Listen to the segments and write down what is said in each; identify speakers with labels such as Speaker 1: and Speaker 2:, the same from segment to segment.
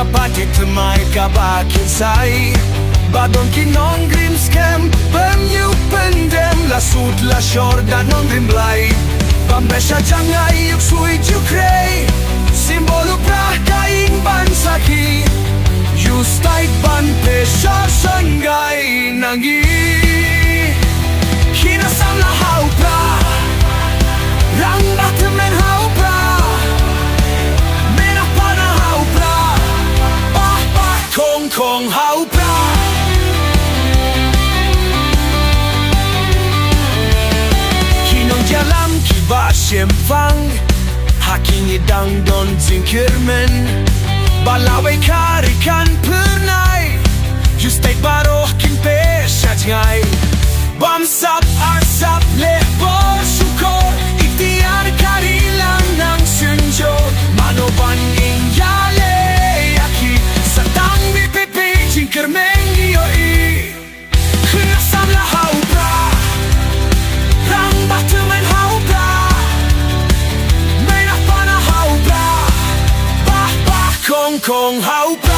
Speaker 1: kapatid Temay kabakinsay Badon kinong grimskem Pemnyupendem Lasud la shorda non rimblay Bambesha jangay yuk sui jukrey Simbolu prah kaing bansaki Justay ban pesha sanggay nangi Kinasam la hau pra Rang batem men hau pra Mena pana hau pra Bah bah kong kong hau pra Kinong jalam kiba syempang Hakini dang don zingkirmen Balaway karikan pernay Justay baroh kin pesha jngay Bamsap arsap lebor syukur Ikhtiar karilang ng sunjod Manoban ingyale yaki Satang bipipi jingkir mengioi Kenasam la hau pra Rang batumen hau pra Menah pana hau pra Bah bah kong kong hau pra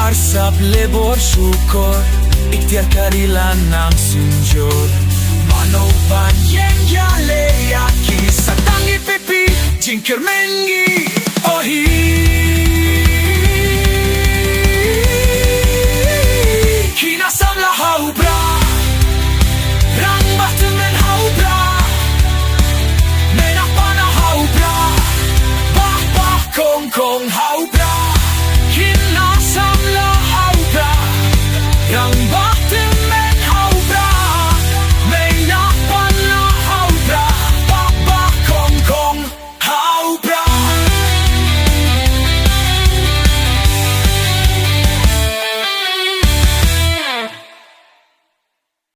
Speaker 1: Arsap lebor syukur Ikhtiar karilan ng sunjod Manoban yang yale yaki Satang ipipi jingkir mengi Ohi